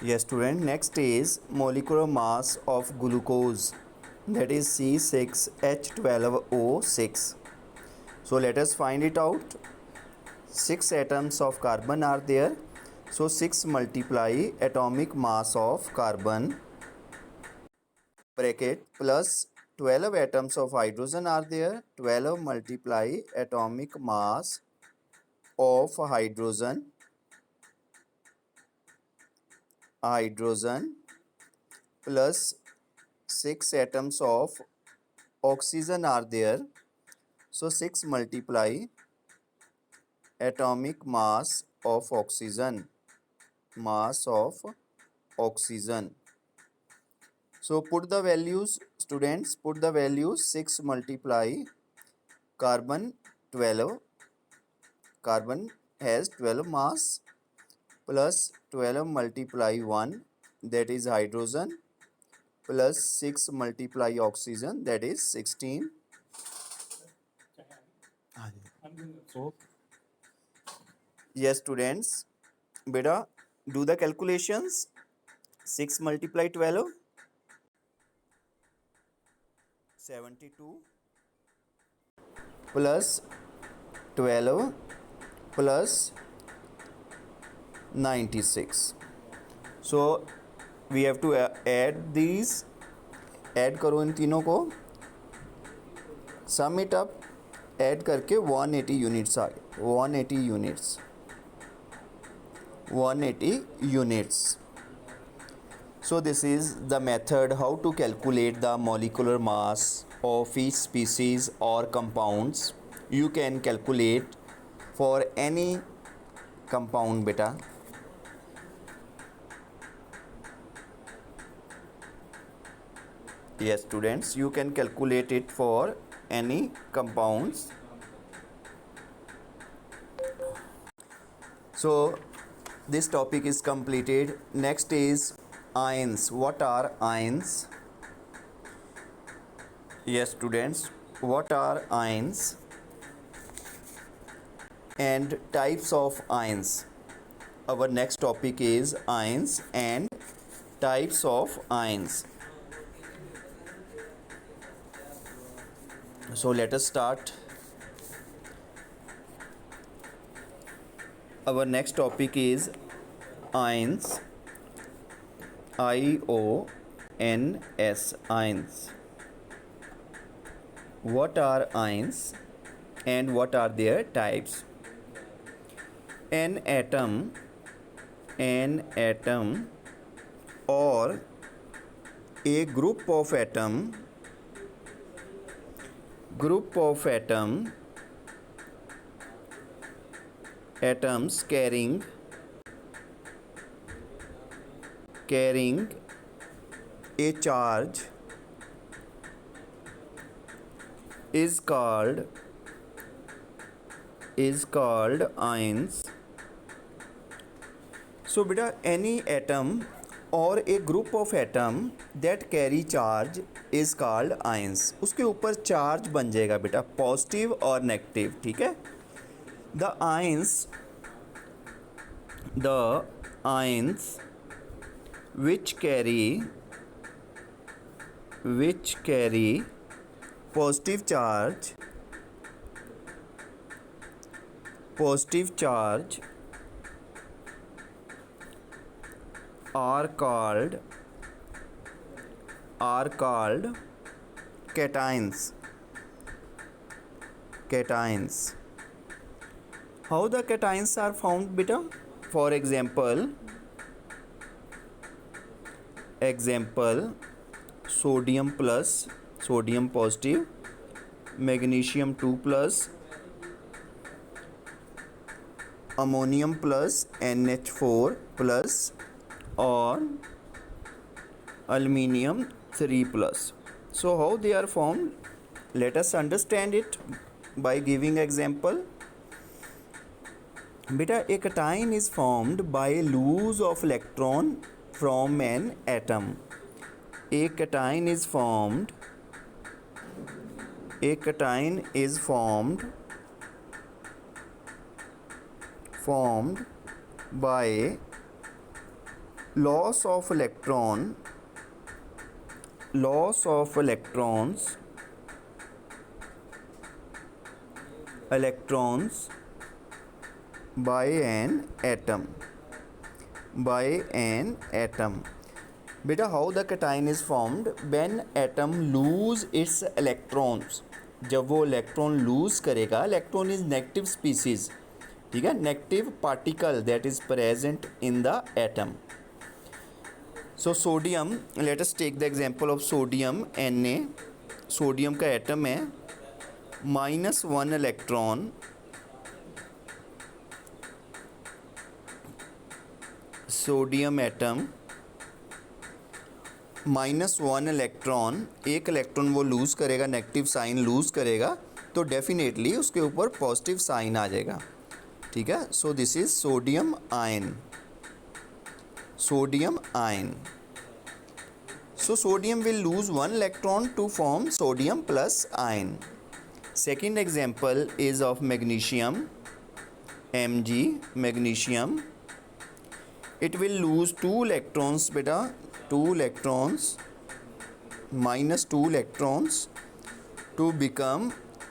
Yes, student. Next is molecular mass of glucose, that is C6H12O6. So let us find it out. 6 atoms of carbon are there. So 6 multiply atomic mass of carbon bracket plus 12 atoms of hydrogen are there. 12 multiply atomic mass of hydrogen plus 6 atoms of oxygen are there. So 6 multiply atomic mass of oxygen. So put the values, students, put the values. 6 multiply carbon 12, carbon has 12 mass, plus 12 multiply 1, that is hydrogen, plus 6 multiply oxygen, that is 16. So yes, students, beta, do the calculations. 6 multiply 12, 72, plus 12 plus 96. So we have to add these. Add करो इन तीनों को, सम it up, add करके 180 units आ गए. 180 units. So this is the method how to calculate the molecular mass of each species or compounds. You can calculate for any compound, beta. Yes, students, you can calculate it for any compounds. So this topic is completed. Next is ions. What are ions? Yes, students, what are ions and types of ions? Our next topic is ions and types of ions. So let us start. Our next topic is ions. IONS, ions. What are ions and what are their types? An atom or a group of atoms carrying a charge is called ions. So beta, any atom और a group of atom that carry charge is called ions. उसके ऊपर charge बन जाएगा बेटा, positive और negative. ठीक है. The ions which carry positive charge are called cations. How the cations are found, beta? For example, sodium positive, magnesium 2 plus, ammonium plus, NH4 plus, or aluminium 3 plus. So how they are formed? Let us understand it by giving example. Beta, a cation is formed by loss of electron from an atom. A cation is formed by loss of electrons by an atom. Beta, how the cation is formed? When atom lose its electrons, जब वो electron lose करेगा, electron is negative species, ठीक है, negative particle that is present in the atom. So sodium, let us take the example of sodium Na. Sodium का atom है, -1 electron, sodium atom -1 electron, एक electron वो lose करेगा, negative sign lose करेगा, तो definitely उसके ऊपर पॉजिटिव साइन आ जाएगा, ठीक है. So this is sodium ion. So sodium will lose 1 electron to form sodium plus ion. Second example is of magnesium, Mg, magnesium. It will lose 2 electrons, beta, 2 electrons, -2 electrons to become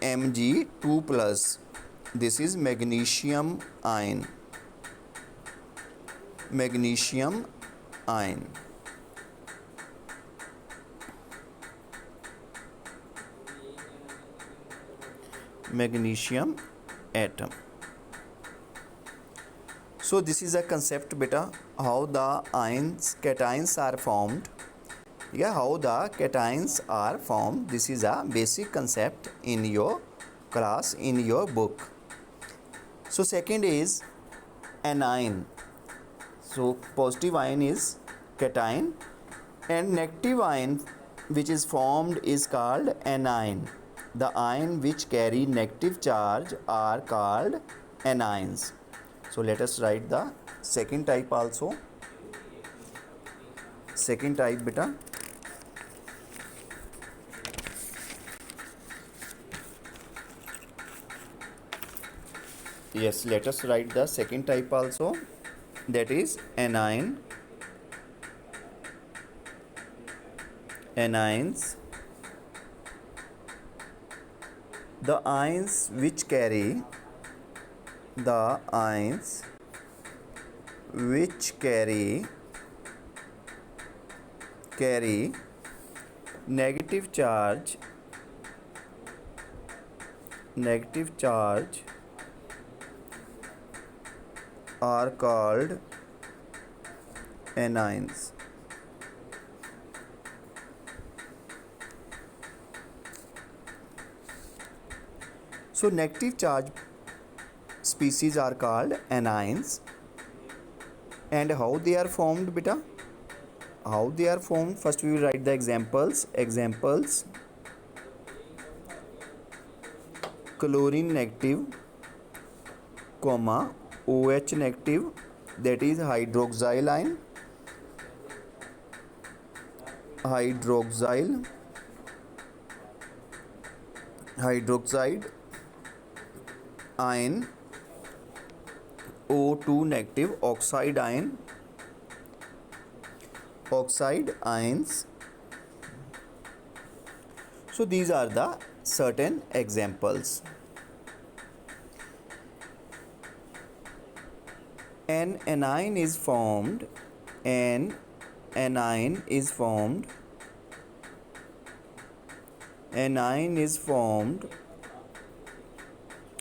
Mg2 plus. This is magnesium ion. Magnesium atom. So this is a concept, beta, how the cations are formed. Yeah, how the cations are formed. This is a basic concept in your class, in your book. So second is anion. So positive ion is cation and negative ion which is formed is called anion. The ion which carry negative charge are called anions. So let us write the second type also. Second type, beta. Yes, let us write the second type also. That is anion. Anions. The ions which carry negative charge are called anions. So negative charge species are called anions. And how they are formed, beta? How they are formed? First we will write the examples. Chlorine negative, OH negative, that is hydroxyl ion. Hydroxide ion. O2 negative, oxide ions. So these are the certain examples. An anion is formed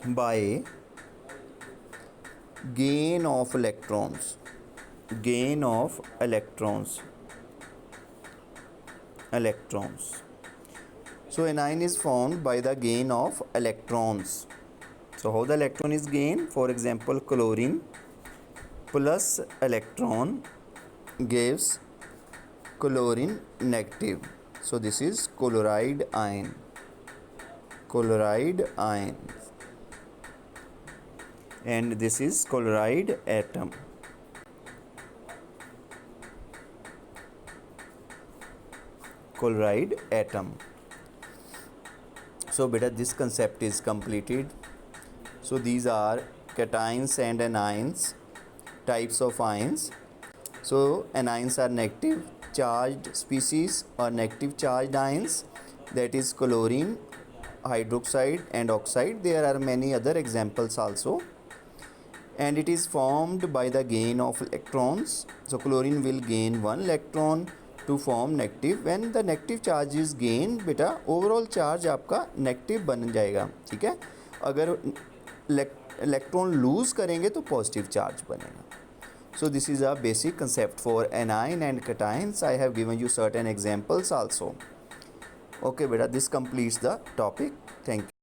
by gain of electrons. So anion is formed by the gain of electrons. So how the electron is gained? For example, chlorine plus electron gives chlorine negative. So this is chloride ion. And this is chloride atom. So beta, this concept is completed. So these are cations and anions, types of ions. So anions are negative charged species or negative charged ions, that is chlorine, hydroxide and oxide. There are many other examples also, and it is formed by the gain of electrons. So chlorine will gain one electron to form negative. when the negative charge is gained, बेटा overall charge आपका negative बन जाएगा, ठीक है. अगर electron lose करेंगे तो positive charge बनेगा. So this is a basic concept for anion and cations. I have given you certain examples also. Okay beta, this completes the topic. Thank you.